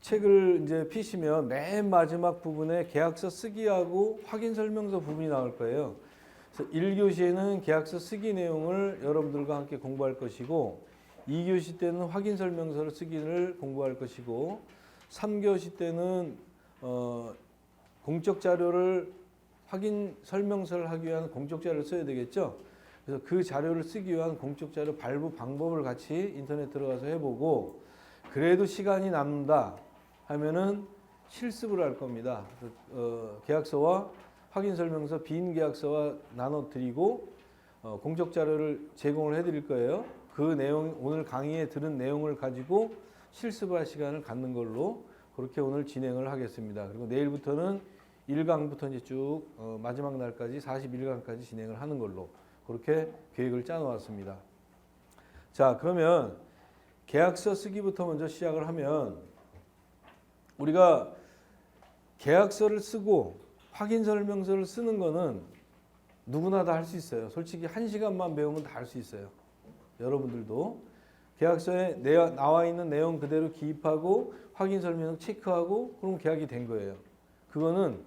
책을 이제 피시면 맨 마지막 부분에 계약서 쓰기하고 확인 설명서 부분이 나올 거예요. 그래서 1교시에는 계약서 쓰기 내용을 여러분들과 함께 공부할 것이고 2교시 때는 확인 설명서를 쓰기를 공부할 것이고 3교시 때는 공적 자료를 확인 설명서를 하기 위한 공적 자료를 써야 되겠죠. 그래서 그 자료를 쓰기 위한 공적 자료 발부 방법을 같이 인터넷 들어가서 해보고 그래도 시간이 남는다 하면은 실습을 할 겁니다. 계약서와 확인 설명서 빈 계약서와 나눠 드리고 공적 자료를 제공을 해 드릴 거예요. 그 내용 오늘 강의에 들은 내용을 가지고 실습할 시간을 갖는 걸로 그렇게 오늘 진행을 하겠습니다. 그리고 내일부터는 1강부터 이제 쭉 마지막 날까지 41강까지 진행을 하는 걸로 그렇게 계획을 짜 놓았습니다. 자, 그러면 계약서 쓰기부터 먼저 시작을 하면 우리가 계약서를 쓰고 확인 설명서를 쓰는 거는 누구나 다 할 수 있어요. 솔직히 1시간만 배우면 다 할 수 있어요. 여러분들도 계약서에 나와 있는 내용 그대로 기입하고 확인 설명 체크하고 그럼 계약이 된 거예요. 그거는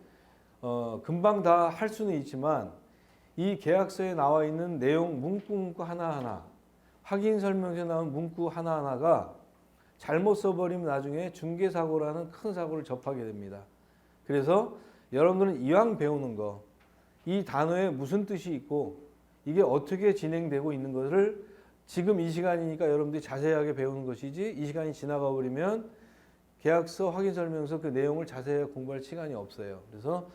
금방 다 할 수는 있지만 이 계약서에 나와 있는 내용 문구 하나하나 확인 설명서에 나온 문구 하나하나가 잘못 써버리면 나중에 중개사고라는 큰 사고를 접하게 됩니다. 그래서 여러분들은 이왕 배우는 거, 이 단어에 무슨 뜻이 있고 이게 어떻게 진행되고 있는 것을 지금 이 시간이니까 여러분들이 자세하게 배우는 것이지 이 시간이 지나가 버리면 계약서 확인 설명서 그 내용을 자세하게 공부할 시간이 없어요. 그래서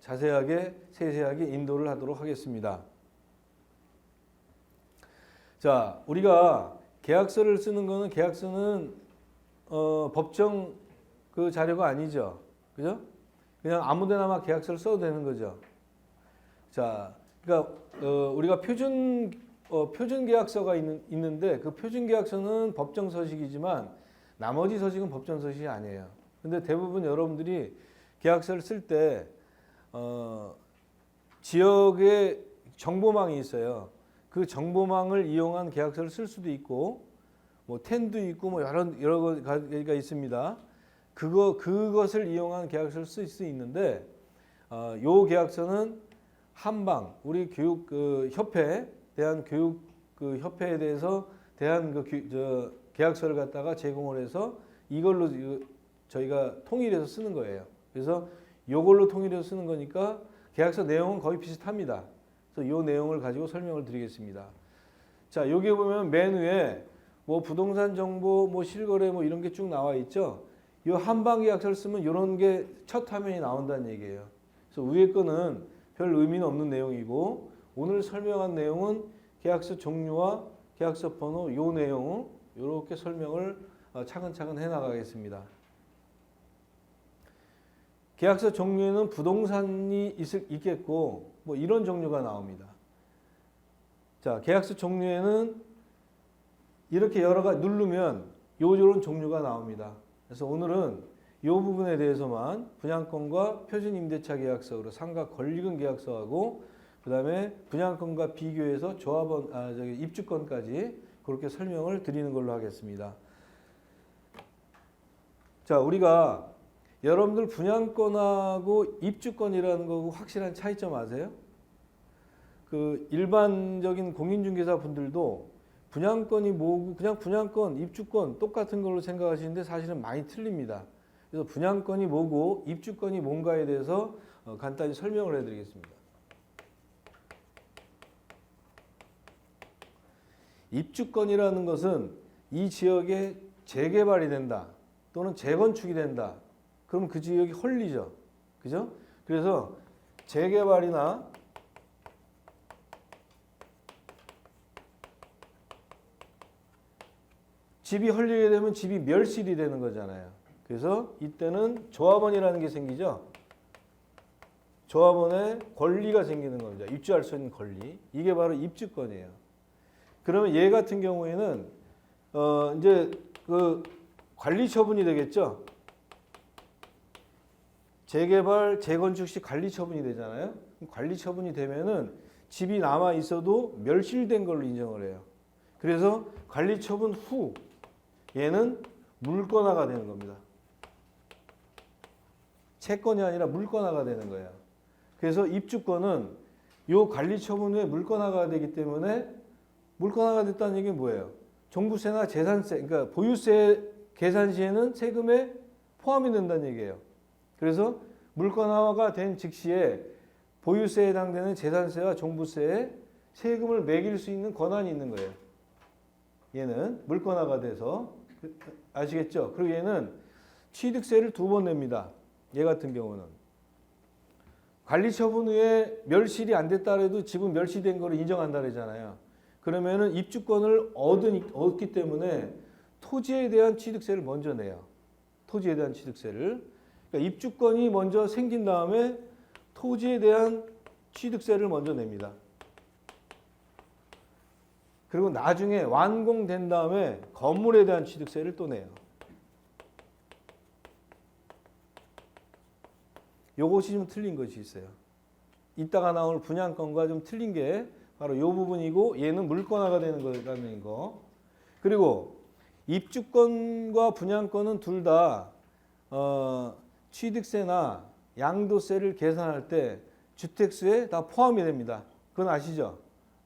자세하게 세세하게 인도를 하도록 하겠습니다. 자, 우리가 계약서를 쓰는 거는 계약서는 법정 그 자료가 아니죠. 그죠? 그냥 아무데나 막 계약서를 써도 되는 거죠. 자, 그러니까 우리가 표준 계약서가 있는데 그 표준 계약서는 법정 서식이지만 나머지 서식은 법정 서식이 아니에요. 근데 대부분 여러분들이 계약서를 쓸 때 지역에 정보망이 있어요. 그 정보망을 이용한 계약서를 쓸 수도 있고 뭐 텐도 있고 뭐 여러 가지가 있습니다. 그것을 이용한 계약서를 쓸 수 있는데 요 계약서는 한방 우리 교육 협회 대한 교육 협회에 대해서 대한 계약서를 갖다가 제공을 해서 이걸로 저희가 통일해서 쓰는 거예요. 그래서 이걸로 통일해서 쓰는 거니까 계약서 내용은 거의 비슷합니다. 그래서 이 내용을 가지고 설명을 드리겠습니다. 자, 여기 보면 맨 위에 뭐 부동산 정보, 뭐 실거래 뭐 이런 게 쭉 나와 있죠. 이 한방 계약서를 쓰면 이런 게 첫 화면이 나온다는 얘기예요. 그래서 위에 거는 별 의미는 없는 내용이고 오늘 설명한 내용은 계약서 종류와 계약서 번호 요 내용 이렇게 설명을 차근차근 해 나가겠습니다. 계약서 종류에는 부동산이 있겠고 뭐 이런 종류가 나옵니다. 자, 계약서 종류에는 이렇게 여러 가지 누르면 요런 종류가 나옵니다. 그래서 오늘은 이 부분에 대해서만 분양권과 표준임대차 계약서로 삼각 권리금 계약서하고 그 다음에 분양권과 비교해서 입주권까지 그렇게 설명을 드리는 걸로 하겠습니다. 자, 우리가 여러분들 분양권하고 입주권이라는 거고 확실한 차이점 아세요? 그 일반적인 공인중개사 분들도 분양권이 뭐고 그냥 분양권, 입주권 똑같은 걸로 생각하시는데 사실은 많이 틀립니다. 그래서 분양권이 뭐고 입주권이 뭔가에 대해서 간단히 설명을 해드리겠습니다. 입주권이라는 것은 이 지역에 재개발이 된다 또는 재건축이 된다. 그럼 그 지역이 헐리죠. 그죠? 그래서 재개발이나 집이 헐리게 되면 집이 멸실이 되는 거잖아요. 그래서 이때는 조합원이라는 게 생기죠. 조합원의 권리가 생기는 겁니다. 입주할 수 있는 권리. 이게 바로 입주권이에요. 그러면 얘 같은 경우에는 이제 그 관리 처분이 되겠죠. 재개발, 재건축 시 관리 처분이 되잖아요. 관리 처분이 되면은 집이 남아 있어도 멸실된 걸로 인정을 해요. 그래서 관리처분 후 얘는 물권화가 되는 겁니다. 채권이 아니라 물권화가 되는 거예요. 그래서 입주권은 요 관리처분 후에 물권화가 되기 때문에 물권화가 됐다는 얘기는 뭐예요? 종부세나 재산세, 그러니까 보유세 계산 시에는 세금에 포함이 된다는 얘기예요. 그래서 물권화가 된 즉시에 보유세에 해당되는 재산세와 종부세에 세금을 매길 수 있는 권한이 있는 거예요. 얘는 물권화가 돼서 아시겠죠? 그리고 얘는 취득세를 2번 냅니다. 얘 같은 경우는 관리처분 후에 멸실이 안 됐다 해도 집은 멸실된 거를 인정한다 그러잖아요. 그러면은 입주권을 얻기 때문에 토지에 대한 취득세를 먼저 내요. 토지에 대한 취득세를. 그러니까 입주권이 먼저 생긴 다음에 토지에 대한 취득세를 먼저 냅니다. 그리고 나중에 완공된 다음에 건물에 대한 취득세를 또 내요. 요것이 좀 틀린 것이 있어요. 이따가 나올 분양권과 좀 틀린 게 바로 이 부분이고 얘는 물권화가 되는 거라는 거. 그리고 입주권과 분양권은 둘 다 취득세나 양도세를 계산할 때 주택수에 다 포함이 됩니다. 그건 아시죠?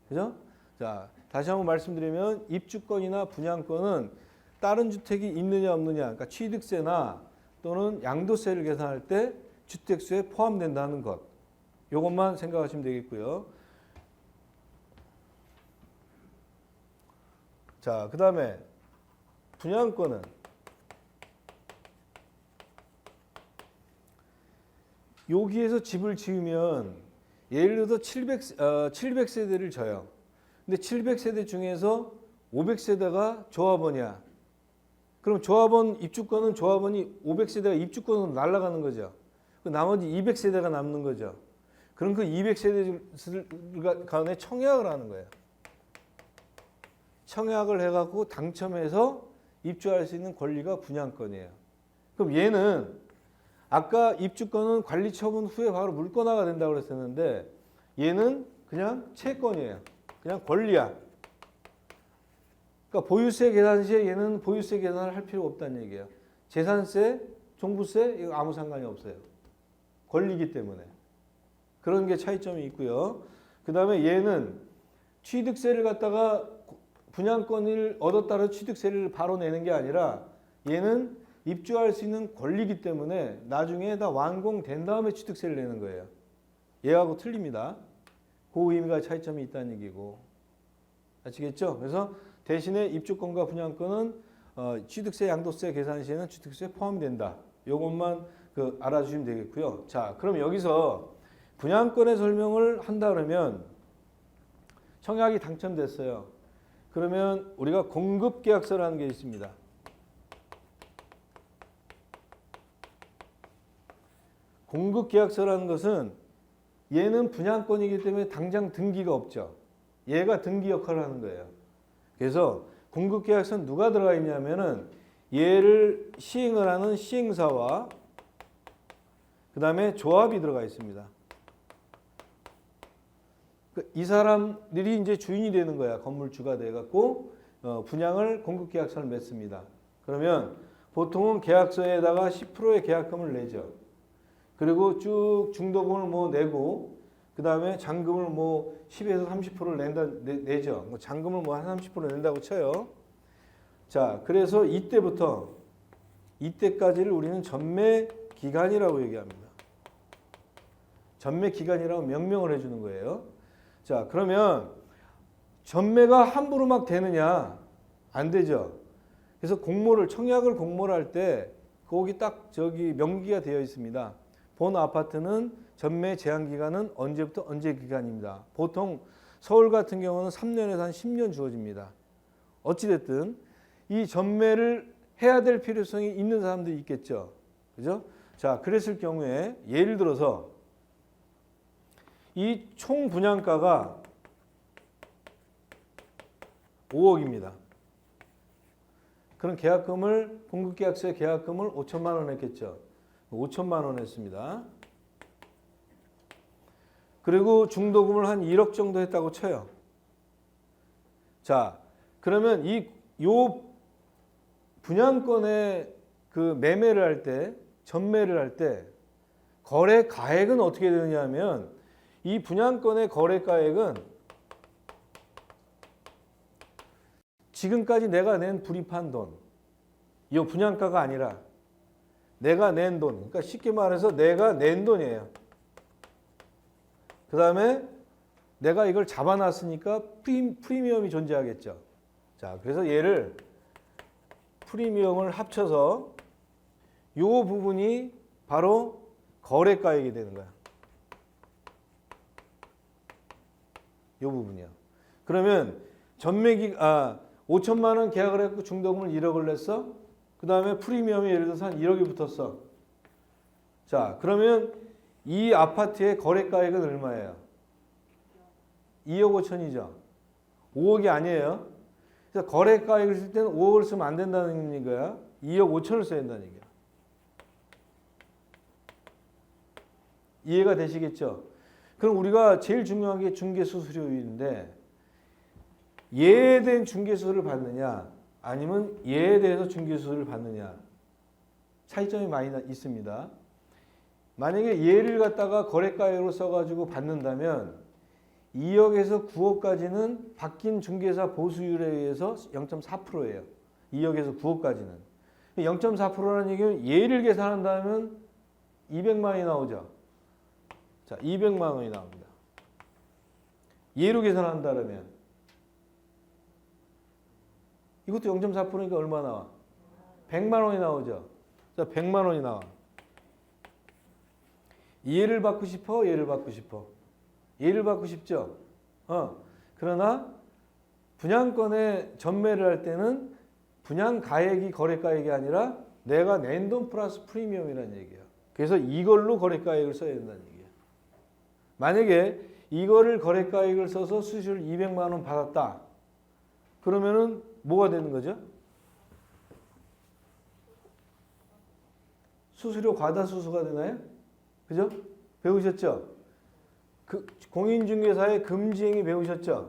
그죠? 자, 다시 한번 말씀드리면 입주권이나 분양권은 다른 주택이 있느냐 없느냐, 그러니까 취득세나 또는 양도세를 계산할 때 주택수에 포함된다는 것. 이것만 생각하시면 되겠고요. 자, 그 다음에 분양권은 여기에서 집을 지으면 예를 들어서 700세대를 져요. 근데 700세대 중에서 500세대가 조합원이야. 그럼 조합원 입주권은 조합원이 500세대가 입주권으로 날아가는 거죠. 그 나머지 200세대가 남는 거죠. 그럼 그 200세대 가운데 청약을 하는 거예요. 청약을 해갖고 당첨해서 입주할 수 있는 권리가 분양권이에요. 그럼 얘는 아까 입주권은 관리처분 후에 바로 물권화가 된다고 그랬었는데 얘는 그냥 채권이에요. 그냥 권리야. 그러니까 보유세 계산 시에 얘는 보유세 계산을 할 필요가 없다는 얘기예요. 재산세, 종부세 이거 아무 상관이 없어요. 권리이기 때문에. 그런 게 차이점이 있고요. 그 다음에 얘는 취득세를 갖다가 분양권을 얻었다고 취득세를 바로 내는 게 아니라 얘는 입주할 수 있는 권리이기 때문에 나중에 다 완공된 다음에 취득세를 내는 거예요. 얘하고 틀립니다. 그 의미가 차이점이 있다는 얘기고. 아시겠죠? 그래서 대신에 입주권과 분양권은 취득세, 양도세 계산 시에는 취득세에 포함된다. 이것만 알아주시면 되겠고요. 자, 그럼 여기서 분양권의 설명을 한다 그러면 청약이 당첨됐어요. 그러면 우리가 공급계약서라는 게 있습니다. 공급계약서라는 것은 얘는 분양권이기 때문에 당장 등기가 없죠. 얘가 등기 역할을 하는 거예요. 그래서 공급계약서는 누가 들어가 있냐면은 얘를 시행을 하는 시행사와 그 다음에 조합이 들어가 있습니다. 이 사람들이 이제 주인이 되는 거야. 건물주가 돼갖고 분양을 공급계약서를 맺습니다. 그러면 보통은 계약서에다가 10%의 계약금을 내죠. 그리고 쭉 중도금을 뭐 내고 그 다음에 잔금을 뭐 10에서 30%를 내죠. 뭐 잔금을 뭐 한 30% 낸다고 쳐요. 자, 그래서 이때까지를 우리는 전매 기간이라고 얘기합니다. 전매 기간이라고 명명을 해주는 거예요. 자, 그러면 전매가 함부로 막 되느냐? 안 되죠. 그래서 청약을 공모를 할 때 거기 딱 명기가 되어 있습니다. 본 아파트는 전매 제한 기간은 언제부터 언제 기간입니다. 보통 서울 같은 경우는 3년에서 한 10년 주어집니다. 어찌됐든 이 전매를 해야 될 필요성이 있는 사람들이 있겠죠. 그죠? 자, 그랬을 경우에 예를 들어서 이 총 분양가가 5억입니다. 그럼 공급계약서의 계약금을 5천만 원 했겠죠. 5천만 원 했습니다. 그리고 중도금을 한 1억 정도 했다고 쳐요. 자, 그러면 요 분양권의 그 매매를 할 때, 전매를 할 때 거래 가액은 어떻게 되느냐 하면 이 분양권의 거래 가액은 지금까지 내가 낸 불입한 돈, 이 분양가가 아니라 내가 낸 돈, 그러니까 쉽게 말해서 내가 낸 돈이에요. 그 다음에 내가 이걸 잡아놨으니까 프리미엄이 존재하겠죠. 자, 그래서 얘를 프리미엄을 합쳐서 이 부분이 바로 거래가액이 되는 거야. 이 부분이요. 그러면 전매기 5천만 원 계약을 했고 중도금을 1억을 냈어. 그 다음에 프리미엄이 예를 들어서 한 1억이 붙었어. 자, 그러면 이 아파트의 거래가액은 얼마예요? 2억 5천이죠. 5억이 아니에요. 그래서 거래가액을 쓸 때는 5억을 쓰면 안 된다는 거야. 2억 5천을 써야 된다는 얘기야. 이해가 되시겠죠? 그럼 우리가 제일 중요한 게 중개수수료인데 얘에 대한 중개수수료를 받느냐 아니면 얘에 대해서 중개수수료를 받느냐 차이점이 많이 있습니다. 만약에 얘를 갖다가 거래가액으로 써가지고 받는다면 2억에서 9억까지는 바뀐 중개사 보수율에 의해서 0.4%예요. 2억에서 9억까지는. 0.4%라는 얘기는 얘를 계산한다면 200만 원이 나오죠. 자, 200만 원이 나옵니다. 얘로 계산한다면 이것도 0.4%니까 얼마 나와? 100만 원이 나오죠. 자, 100만 원이 나와. 얘를 받고 싶어? 얘를 받고 싶어? 얘를 받고 싶죠? 그러나 분양권의 전매를 할 때는 분양가액이 거래가액이 아니라 내가 낸 돈 플러스 프리미엄이라는 얘기예요. 그래서 이걸로 거래가액을 써야 된다는 얘기예요. 만약에 이거를 거래가액을 써서 수수료를 200만 원 받았다. 그러면은 뭐가 되는 거죠? 수수료 과다수수가 되나요? 그죠? 배우셨죠? 그 공인중개사의 금지행위 배우셨죠?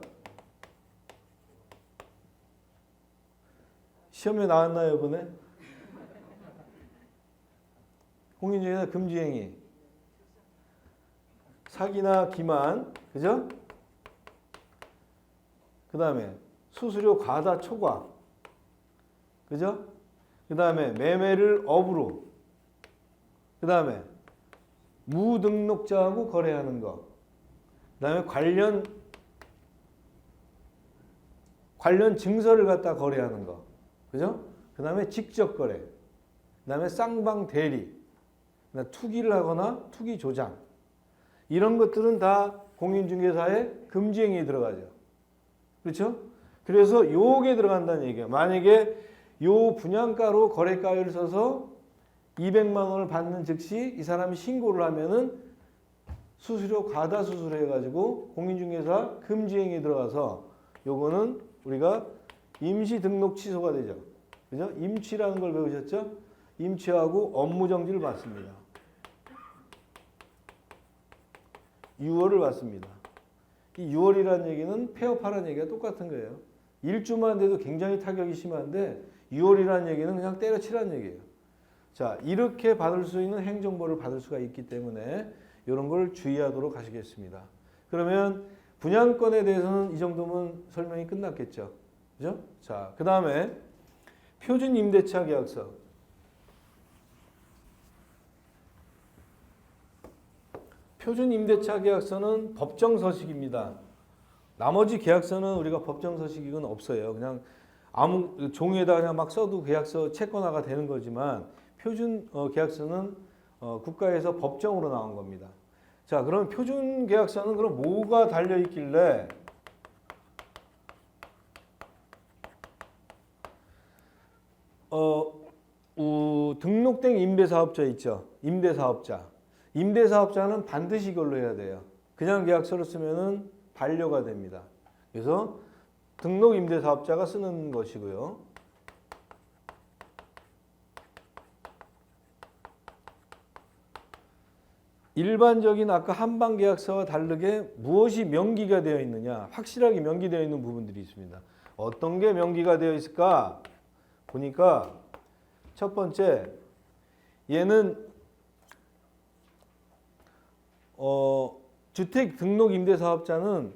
시험에 나왔나요, 이번에? 공인중개사 금지행위. 사기나 기만, 그죠? 그 다음에 수수료 과다 초과, 그죠? 그 다음에 매매를 업으로, 그 다음에 무등록자하고 거래하는 거, 그 다음에 관련 증서를 갖다 거래하는 거, 그죠? 그 다음에 직접 거래, 그 다음에 쌍방 대리, 그다음에 투기를 하거나 투기 조장, 이런 것들은 다 공인중개사의 금지행위에 들어가죠. 그렇죠? 그래서 요게 들어간다는 얘기예요. 만약에 요 분양가로 거래가액을 써서 200만 원을 받는 즉시 이 사람이 신고를 하면은 수수료 과다 수수료 해가지고 공인중개사 금지행위에 들어가서 요거는 우리가 임시 등록 취소가 되죠. 그죠? 임취라는 걸 배우셨죠? 임취하고 업무정지를 받습니다. 유월을 받습니다. 이 유월이라는 얘기는 폐업하라는 얘기가 똑같은 거예요. 일주만 돼도 굉장히 타격이 심한데 유월이라는 얘기는 그냥 때려치라는 얘기예요. 자, 이렇게 받을 수 있는 행정벌을 받을 수가 있기 때문에 이런 걸 주의하도록 하시겠습니다. 그러면 분양권에 대해서는 이 정도면 설명이 끝났겠죠. 그죠? 자, 그 다음에 표준 임대차 계약서. 표준 임대차 계약서는 법정 서식입니다. 나머지 계약서는 우리가 법정 서식은 없어요. 그냥 아무 종이에다 그냥 막 써도 계약서 채권화가 되는 거지만 표준 계약서는 국가에서 법정으로 나온 겁니다. 자, 그럼 표준 계약서는 그럼 뭐가 달려 있길래 등록된 임대사업자 있죠. 임대사업자. 임대사업자는 반드시 이걸로 해야 돼요. 그냥 계약서를 쓰면은 반려가 됩니다. 그래서 등록 임대사업자가 쓰는 것이고요. 일반적인 아까 한방 계약서와 다르게 무엇이 명기가 되어 있느냐, 확실하게 명기되어 있는 부분들이 있습니다. 어떤 게 명기가 되어 있을까 보니까 첫 번째, 얘는 주택 등록 임대 사업자는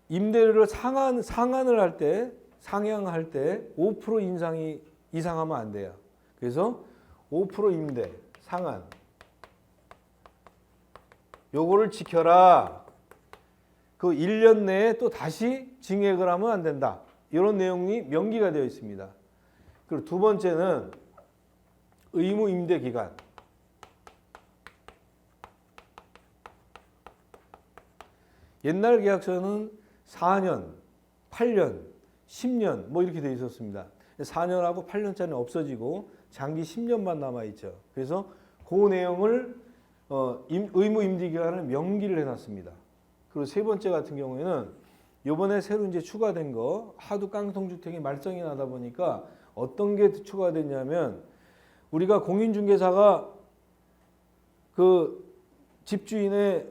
임대료를 상한을 할 때, 상향할 때 5% 인상이 이상하면 안 돼요. 그래서 5% 임대 상한, 요거를 지켜라. 그 1년 내에 또 다시 증액을 하면 안 된다. 이런 내용이 명기가 되어 있습니다. 그리고 두 번째는 의무 임대 기간. 옛날 계약서는 4년, 8년, 10년 뭐 이렇게 되어 있었습니다. 4년하고 8년짜리는 없어지고 장기 10년만 남아있죠. 그래서 그 내용을 의무 임대 기간을 명기를 해놨습니다. 그리고 세 번째 같은 경우에는 이번에 새로 이제 추가된 거, 하도 깡통주택이 말썽이 나다 보니까 어떤 게 추가됐냐면, 우리가 공인중개사가 그 집주인의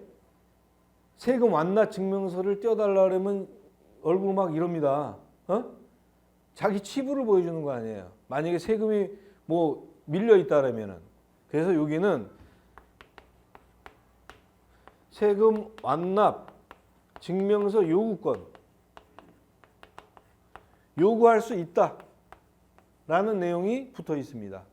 세금 완납 증명서를 떼어달라 그러면 얼굴 막 이럽니다. 자기 치부를 보여주는 거 아니에요. 만약에 세금이 뭐 밀려 있다라면은. 그래서 여기는 세금 완납 증명서 요구권, 요구할 수 있다라는 내용이 붙어 있습니다.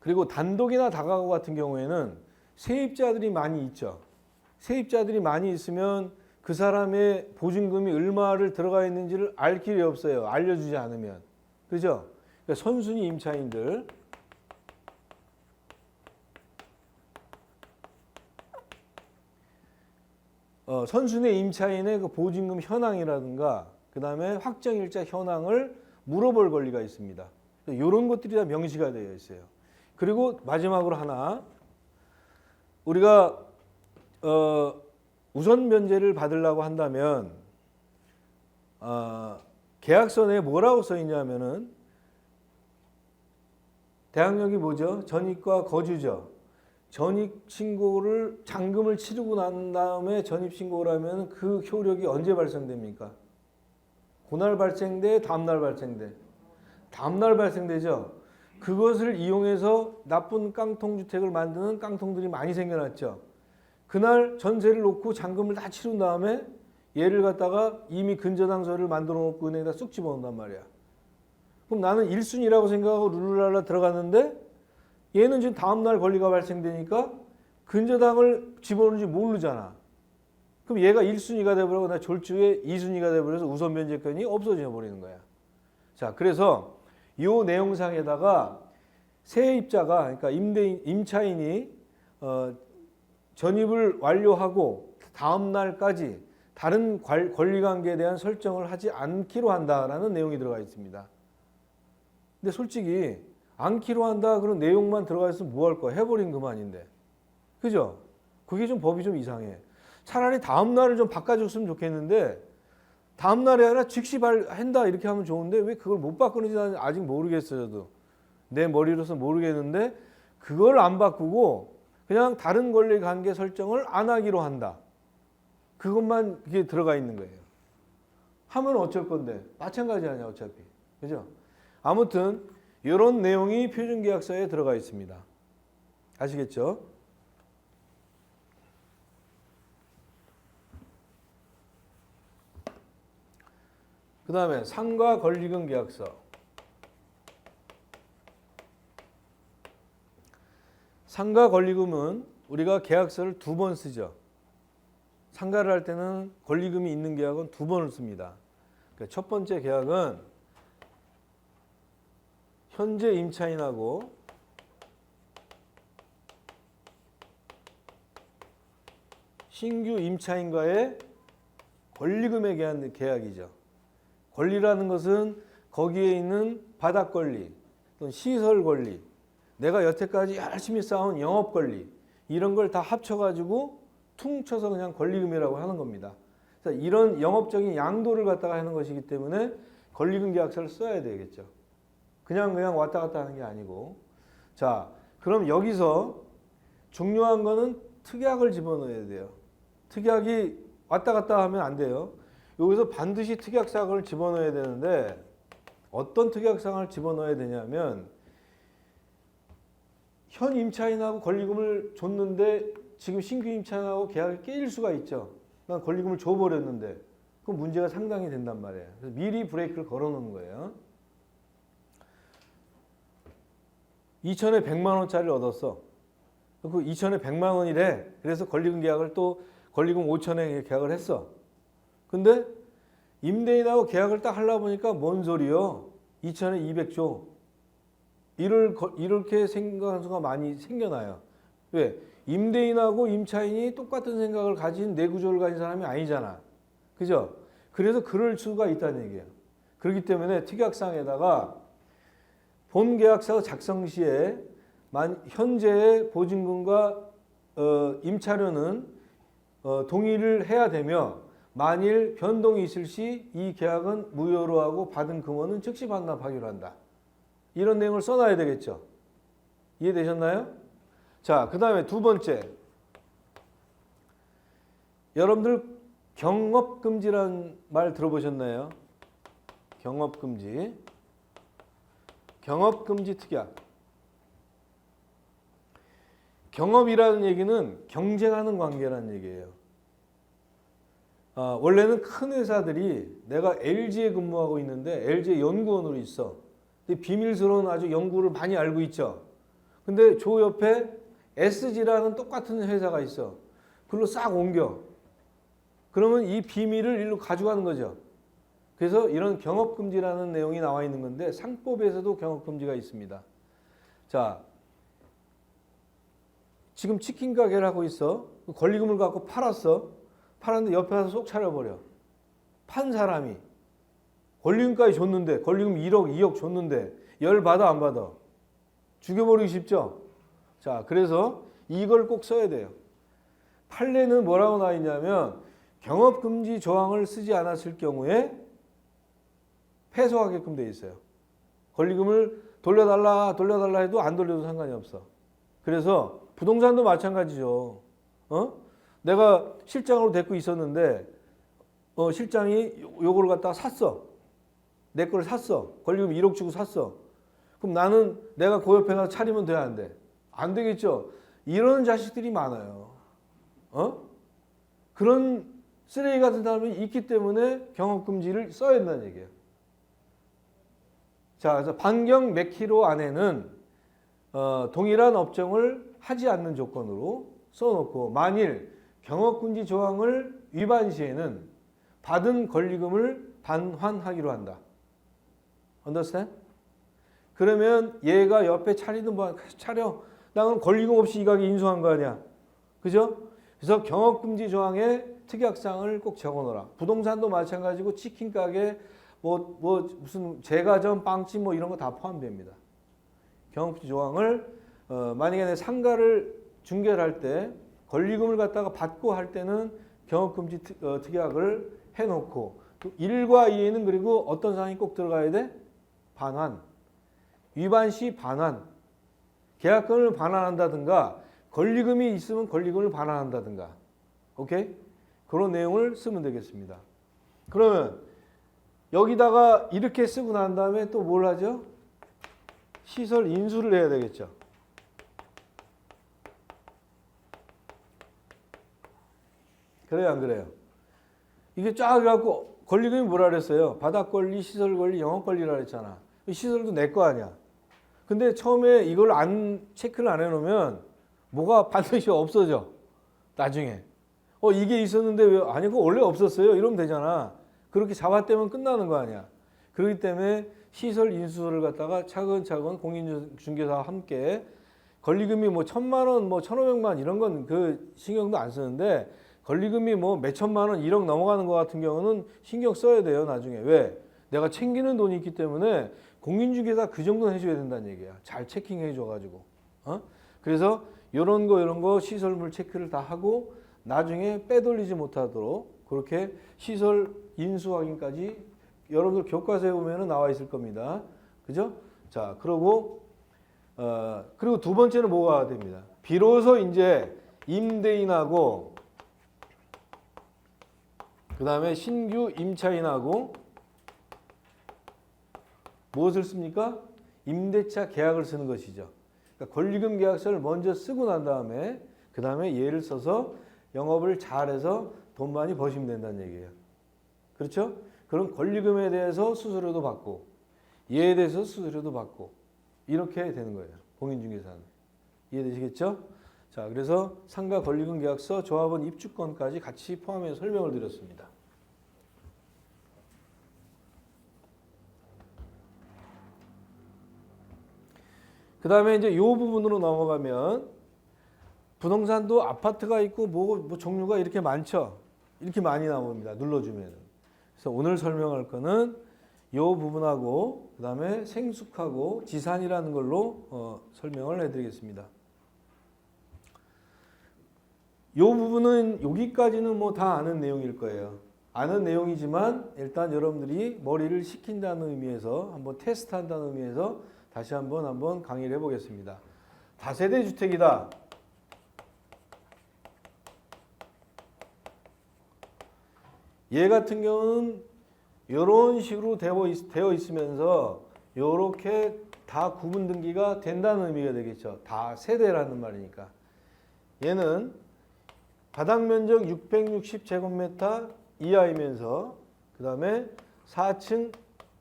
그리고 단독이나 다가구 같은 경우에는 세입자들이 많이 있죠. 세입자들이 많이 있으면 그 사람의 보증금이 얼마를 들어가 있는지를 알 길이 없어요. 알려주지 않으면. 그죠? 그러니까 선순위 임차인들, 선순위 임차인의 그 보증금 현황이라든가 그 다음에 확정일자 현황을 물어볼 권리가 있습니다. 이런 것들이 다 명시가 되어 있어요. 그리고 마지막으로 하나, 우리가 우선 면제를 받으려고 한다면 계약서 내에 뭐라고 써 있냐면은, 대항력이 뭐죠? 전입과 거주죠. 전입신고를 잔금을 치르고 난 다음에 전입신고를 하면 그 효력이 언제 발생됩니까? 그날 발생돼? 다음날 발생돼? 다음날 발생되죠. 그것을 이용해서 나쁜 깡통주택을 만드는 깡통들이 많이 생겨났죠. 그날 전세를 놓고 잔금을 다 치른 다음에 얘를 갖다가 이미 근저당서를 만들어 놓고 은행에다 쑥 집어넣는단 말이야. 그럼 나는 1순위라고 생각하고 룰루랄라 들어갔는데 얘는 지금 다음날 권리가 발생되니까 근저당을 집어넣는지 모르잖아. 그럼 얘가 1순위가 돼버리고 나 졸주에 2순위가 돼버려서 우선 면제권이 없어져 버리는 거야. 자, 그래서 이 내용상에다가 세입자가, 그러니까 임차인이 전입을 완료하고 다음 날까지 다른 권리관계에 대한 설정을 하지 않기로 한다라는 내용이 들어가 있습니다. 근데 솔직히 않기로 한다 그런 내용만 들어가 있으면 뭐 할 거야? 해버린 그만인데. 그죠? 그게 좀 법이 좀 이상해. 차라리 다음 날을 좀 바꿔줬으면 좋겠는데, 다음 날에 아니라 즉시 한다 이렇게 하면 좋은데 왜 그걸 못 바꾸는지 나는 아직 모르겠어요. 저도 내 머리로서 모르겠는데, 그걸 안 바꾸고 그냥 다른 권리 관계 설정을 안 하기로 한다. 그것만 이게 들어가 있는 거예요. 하면 어쩔 건데 마찬가지 아니야 어차피. 그죠? 아무튼 이런 내용이 표준계약서에 들어가 있습니다. 아시겠죠? 그 다음에 상가 권리금 계약서. 상가 권리금은 우리가 계약서를 2번 쓰죠. 상가를 할 때는 권리금이 있는 계약은 2번을 씁니다. 그러니까 첫 번째 계약은 현재 임차인하고 신규 임차인과의 권리금에 대한 계약이죠. 권리라는 것은 거기에 있는 바닥 권리, 또는 시설 권리, 내가 여태까지 열심히 쌓은 영업 권리, 이런 걸 다 합쳐가지고 퉁쳐서 그냥 권리금이라고 하는 겁니다. 그래서 이런 영업적인 양도를 갖다가 하는 것이기 때문에 권리금 계약서를 써야 되겠죠. 그냥 왔다 갔다 하는 게 아니고. 자, 그럼 여기서 중요한 거는 특약을 집어넣어야 돼요. 특약이 왔다 갔다 하면 안 돼요. 여기서 반드시 특약사항을 집어넣어야 되는데 어떤 특약사항을 집어넣어야 되냐면 현 임차인하고 권리금을 줬는데 지금 신규 임차인하고 계약이 깨질 수가 있죠. 난 권리금을 줘버렸는데 그 문제가 상당히 된단 말이에요. 그래서 미리 브레이크를 걸어놓는 거예요. 2천에 100만 원짜리를 얻었어. 그 2천에 100만 원이래. 그래서 권리금 계약을 또 권리금 5천에 계약을 했어. 근데 임대인하고 계약을 딱 하려고 보니까 뭔 소리요? 2천에 200 줘. 이렇게 생각하는 수가 많이 생겨나요. 왜? 임대인하고 임차인이 똑같은 생각을 가진 내구조를 가진 사람이 아니잖아. 그죠? 그래서 그럴 수가 있다는 얘기예요. 그렇기 때문에 특약상에다가 본 계약서 작성 시에 현재의 보증금과 임차료는 동의를 해야 되며 만일 변동이 있을 시 이 계약은 무효로 하고 받은 금원은 즉시 반납하기로 한다. 이런 내용을 써놔야 되겠죠. 이해되셨나요? 자, 그 다음에 두 번째. 여러분들 경업금지라는 말 들어보셨나요? 경업금지. 경업금지 특약. 경업이라는 얘기는 경쟁하는 관계라는 얘기예요. 원래는 큰 회사들이 내가 LG에 근무하고 있는데 LG의 연구원으로 있어. 비밀스러운 아주 연구를 많이 알고 있죠. 근데 저 옆에 SG라는 똑같은 회사가 있어. 그걸로 싹 옮겨. 그러면 이 비밀을 일로 가져가는 거죠. 그래서 이런 경업금지라는 내용이 나와 있는 건데 상법에서도 경업금지가 있습니다. 자, 지금 치킨 가게를 하고 있어. 권리금을 갖고 팔았어. 팔았는데 옆에 가서 쏙 차려버려. 판 사람이 권리금까지 줬는데 권리금 1억, 2억 줬는데 열 받아 안 받아? 죽여버리기 쉽죠? 자, 그래서 이걸 꼭 써야 돼요. 판례는 뭐라고 나와 있냐면 경업금지 조항을 쓰지 않았을 경우에 패소하게끔 돼 있어요. 권리금을 돌려달라 해도 안 돌려도 상관이 없어. 그래서 부동산도 마찬가지죠. 내가 실장으로 데리고 있었는데 실장이 요걸 갖다가 샀어. 내 걸 샀어. 권리금 1억 주고 샀어. 그럼 나는 내가 그 옆에 가서 차리면 돼, 안 돼? 안 되겠죠. 이런 자식들이 많아요. 그런 쓰레기 같은 사람이 있기 때문에 경업금지를 써야 된다는 얘기예요. 자, 그래서 반경 몇 킬로 안에는 동일한 업종을 하지 않는 조건으로 써놓고 만일 경업금지 조항을 위반 시에는 받은 권리금을 반환하기로 한다. Understand? 그러면 얘가 옆에 차리든 뭐 차려. 나는 권리금 없이 이 가게 인수한 거 아니야. 그죠? 그래서 경업금지 조항에 특약사항을 꼭 적어놓으라. 부동산도 마찬가지고 치킨 가게 무슨 제과점, 빵집 뭐 이런 거 다 포함됩니다. 경업금지 조항을 만약에 내 상가를 중개할 때 권리금을 갖다가 받고 할 때는 경업금지 특약을 해놓고 1과 2에는 그리고 어떤 사항이 꼭 들어가야 돼? 반환. 위반 시 반환. 계약금을 반환한다든가 권리금이 있으면 권리금을 반환한다든가. 오케이? 그런 내용을 쓰면 되겠습니다. 그러면 여기다가 이렇게 쓰고 난 다음에 또 뭘 하죠? 시설 인수를 해야 되겠죠. 그래요, 안 그래요? 이게 쫙 해갖고 권리금이 뭐라 그랬어요? 바닥권리, 시설권리, 영업권리라 그랬잖아. 시설도 내 거 아니야. 근데 처음에 이걸 체크를 안 해놓으면 뭐가 반드시 없어져. 나중에. 이게 있었는데 왜, 아니, 그거 원래 없었어요. 이러면 되잖아. 그렇게 잡아떼면 끝나는 거 아니야. 그렇기 때문에 시설 인수를 갖다가 차근차근 공인중개사와 함께 권리금이 뭐 1,000만 원, 뭐 1,500만 이런 건 그 신경도 안 쓰는데 권리금이 뭐 몇천만 원, 1억 넘어가는 것 같은 경우는 신경 써야 돼요, 나중에. 왜? 내가 챙기는 돈이 있기 때문에 공인중개사 그 정도는 해줘야 된다는 얘기야. 잘 체킹해줘가지고. 그래서 이런 거 시설물 체크를 다 하고 나중에 빼돌리지 못하도록 그렇게 시설 인수 확인까지 여러분들 교과서에 보면 나와 있을 겁니다. 그죠? 자, 그러고 그리고 두 번째는 뭐가 됩니다. 비로소 이제 임대인하고 그 다음에 신규 임차인하고 무엇을 씁니까? 임대차 계약을 쓰는 것이죠. 그러니까 권리금 계약서를 먼저 쓰고 난 다음에 그 다음에 얘를 써서 영업을 잘해서 돈 많이 버시면 된다는 얘기예요. 그렇죠? 그럼 권리금에 대해서 수수료도 받고 얘에 대해서 수수료도 받고 이렇게 되는 거예요. 공인중개사는. 이해되시겠죠? 자, 그래서 상가 권리금 계약서, 조합원 입주권까지 같이 포함해서 설명을 드렸습니다. 그 다음에 이제 이 부분으로 넘어가면 부동산도 아파트가 있고 뭐 종류가 이렇게 많죠. 이렇게 많이 나옵니다. 눌러주면. 그래서 오늘 설명할 거는 이 부분하고 그 다음에 생숙하고 지산이라는 걸로 설명을 해드리겠습니다. 이 부분은 여기까지는 뭐 다 아는 내용일 거예요. 아는 내용이지만 일단 여러분들이 머리를 식힌다는 의미에서 한번 테스트한다는 의미에서 다시 한번 강의를 해보겠습니다. 다세대 주택이다. 얘 같은 경우는 이런 식으로 되어 있으면서 이렇게 다 구분 등기가 된다는 의미가 되겠죠. 다 세대라는 말이니까. 얘는 바닥 면적 660제곱미터 이하이면서 그 다음에 4층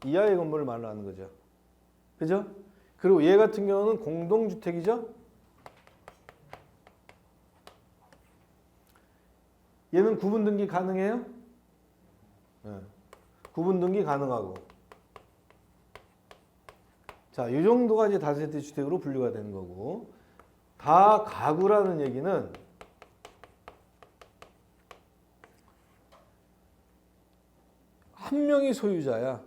이하의 건물을 말하는 거죠. 그죠? 그리고 얘 같은 경우는 공동주택이죠. 얘는 구분 등기 가능해요? 네. 구분 등기 가능하고. 자, 이 정도가 이제 다세대 주택으로 분류가 되는 거고. 다 가구라는 얘기는 한 명이 소유자야.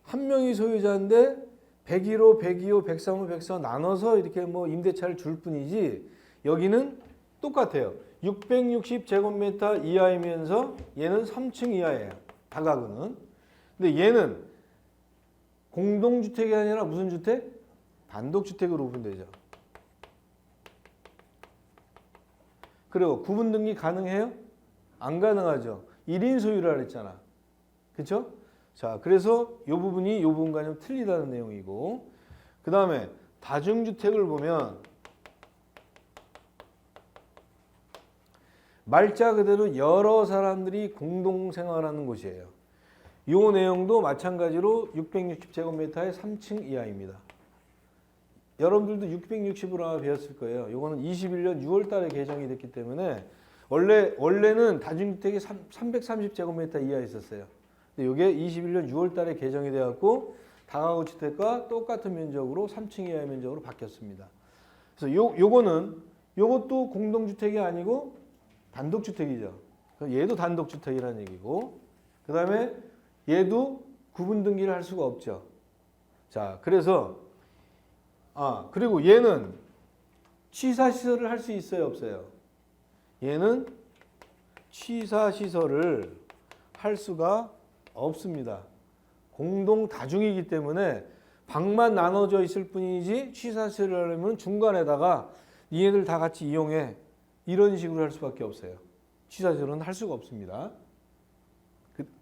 한 명이 소유자인데 101호, 102호, 103호, 104호 나눠서 이렇게 뭐 임대차를 줄 뿐이지 여기는 똑같아요. 660제곱미터 이하이면서 얘는 3층 이하예요. 다가구는. 근데 얘는 공동주택이 아니라 무슨 주택? 단독주택으로 구분되죠. 그리고 구분 등기 가능해요? 안 가능하죠. 1인 소유라 그랬잖아. 그렇죠? 자, 그래서 이 부분이 이 부분과 좀 틀리다는 내용이고, 그 다음에 다중주택을 보면 말자 그대로 여러 사람들이 공동생활하는 곳이에요. 이 내용도 마찬가지로 660제곱미터의 3층 이하입니다. 여러분들도 660으로 아마 배웠을 거예요. 이거는 21년 6월 달에 개정이 됐기 때문에 원래는 다중주택이 330제곱미터 이하에 있었어요. 이게 21년 6월 달에 개정이 되었고 다가구 주택과 똑같은 면적으로 3층 이하의 면적으로 바뀌었습니다. 그래서 요것도 공동주택이 아니고 단독주택이죠. 얘도 단독주택이라는 얘기고, 그 다음에 얘도 구분 등기를 할 수가 없죠. 자, 그래서 그리고 얘는 취사시설을 할 수 있어요, 없어요? 얘는 취사시설을 할 수가 없습니다. 공동 다중이기 때문에 방만 나눠져 있을 뿐이지 취사시설을 하려면 중간에다가 얘네들 다 같이 이용해. 이런 식으로 할 수밖에 없어요. 취사시설은 할 수가 없습니다.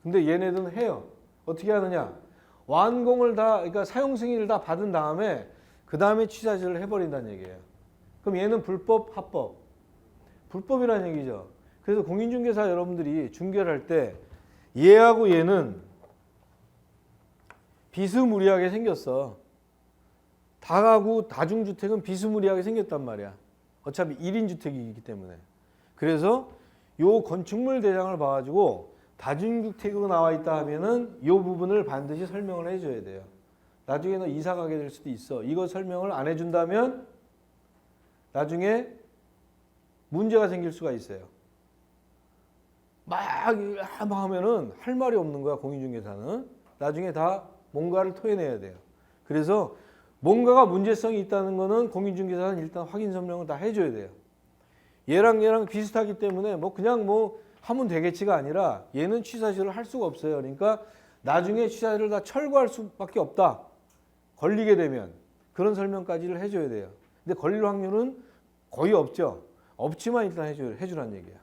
근데 얘네들은 해요. 어떻게 하느냐? 완공을 다, 그러니까 사용 승인을 다 받은 다음에 그 다음에 취사시설을 해버린다는 얘기예요. 그럼 얘는 불법, 합법? 불법이라는 얘기죠. 그래서 공인중개사 여러분들이 중개를 할 때 얘하고 얘는 비스무리하게 생겼어. 다가구 다중주택은 비스무리하게 생겼단 말이야. 어차피 1인 주택이기 때문에. 그래서 요 건축물 대장을 봐가지고 다중주택으로 나와 있다 하면은 요 부분을 반드시 설명을 해줘야 돼요. 나중에 너 이사 가게 될 수도 있어. 이거 설명을 안 해준다면 나중에 문제가 생길 수가 있어요. 막 하면은 할 말이 없는 거야, 공인중개사는. 나중에 다 뭔가를 토해내야 돼요. 그래서 뭔가가 문제성이 있다는 거는 공인중개사는 일단 확인 설명을 다 해줘야 돼요. 얘랑 비슷하기 때문에 그냥 하면 되겠지가 아니라 얘는 취사시설을 할 수가 없어요. 그러니까 나중에 취사시설을 다 철거할 수밖에 없다. 걸리게 되면. 그런 설명까지를 해줘야 돼요. 근데 걸릴 확률은 거의 없죠. 없지만 일단 해주라는 얘기야.